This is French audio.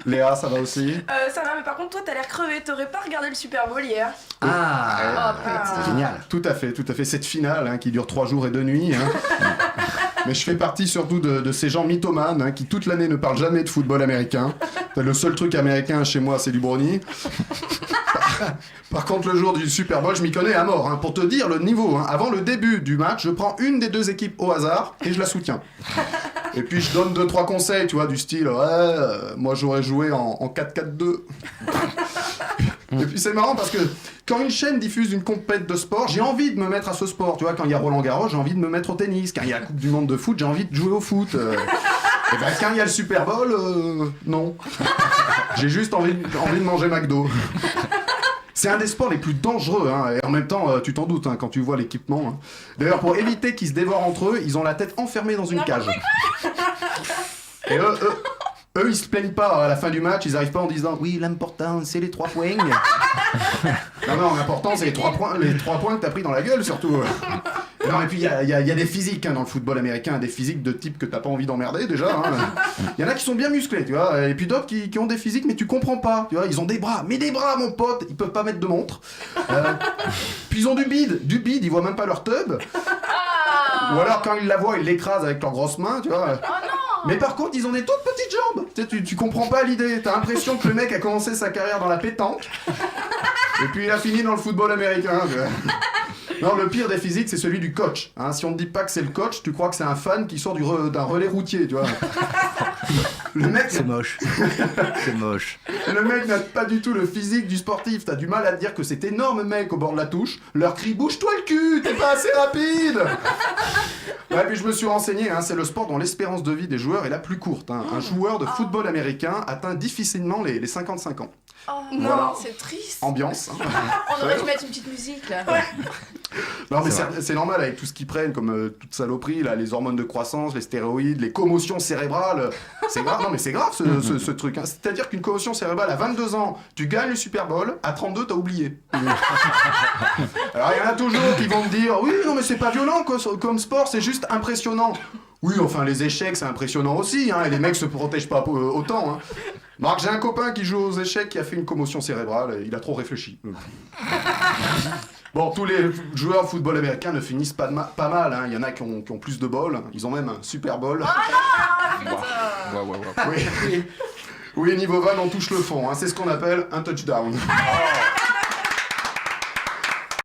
Léa, ça va aussi? Ça va, mais par contre, toi, t'as l'air crevé. T'aurais pas regardé le Super Bowl hier? Ah, Oh, putain. c'est génial. Tout à fait, tout à fait. Cette finale qui dure 3 jours et 2 nuits. Mais je fais partie surtout de ces gens mythomanes qui toute l'année ne parlent jamais de football américain. Le seul truc américain chez moi, c'est du brownie. Par contre, le jour du Super Bowl, je m'y connais à mort. Pour te dire le niveau, avant le début du match, je prends une des deux équipes au hasard et je la soutiens. Et puis je donne 2-3 conseils, tu vois, du style, moi j'aurais joué en 4-4-2. Et puis c'est marrant parce que quand une chaîne diffuse une compète de sport, j'ai envie de me mettre à ce sport. Tu vois, quand il y a Roland Garros, j'ai envie de me mettre au tennis. Quand il y a la Coupe du Monde de foot, j'ai envie de jouer au foot. Et ben quand il y a le Super Bowl, non. J'ai juste envie de manger McDo. C'est un des sports les plus dangereux, et en même temps, tu t'en doutes quand tu vois l'équipement. D'ailleurs, pour éviter qu'ils se dévorent entre eux, ils ont la tête enfermée dans une cage. Et eux, ils se plaignent pas à la fin du match, ils arrivent pas en disant « Oui, l'important, c'est les 3 points. » Non, l'important, c'est les 3 points que t'as pris dans la gueule, surtout. Non, et puis, il y a des physiques dans le football américain, des physiques de type que t'as pas envie d'emmerder, déjà. Il y en a qui sont bien musclés, tu vois, et puis d'autres qui ont des physiques, mais tu comprends pas, tu vois, ils ont des bras, mais des bras, mon pote, ils peuvent pas mettre de montre. Puis ils ont du bide, ils voient même pas leur tub. Ou alors, quand ils la voient, ils l'écrasent avec leurs grosses mains, tu vois. Mais par contre, ils ont des toutes petites jambes. Tu comprends pas l'idée. T'as l'impression que le mec a commencé sa carrière dans la pétanque. Et puis il a fini dans le football américain. Non, le pire des physiques, c'est celui du coach. Si on ne dit pas que c'est le coach, tu crois que c'est un fan qui sort d'un relais routier, tu vois. Le mec... C'est moche. C'est moche. Le mec n'a pas du tout le physique du sportif. T'as du mal à te dire que cet énorme mec au bord de la touche leur crie « Bouge-toi le cul, t'es pas assez rapide !» Ouais, puis je me suis renseigné, c'est le sport dont l'espérance de vie des joueurs est la plus courte. Un joueur de football américain atteint difficilement les 55 ans. Oh Voilà. non, c'est triste. Ambiance. On aurait dû mettre une petite musique là. Non, mais c'est normal avec tout ce qu'ils prennent comme toute saloperie, là, les hormones de croissance, les stéroïdes, les commotions cérébrales. C'est grave, non mais c'est grave ce truc. C'est-à-dire qu'une commotion cérébrale à 22 ans, tu gagnes le Super Bowl, à 32 t'as oublié. Alors il y en a toujours qui vont me dire, oui non mais c'est pas violent comme sport, c'est juste impressionnant. Oui, enfin les échecs c'est impressionnant aussi, et les mecs se protègent pas autant. Marc, j'ai un copain qui joue aux échecs qui a fait une commotion cérébrale, et il a trop réfléchi. Bon, tous les joueurs de football américain ne finissent pas mal, il y en a qui ont plus de bol, ils ont même un Super Bowl. Oui, niveau van, on touche le fond, c'est ce qu'on appelle un touchdown.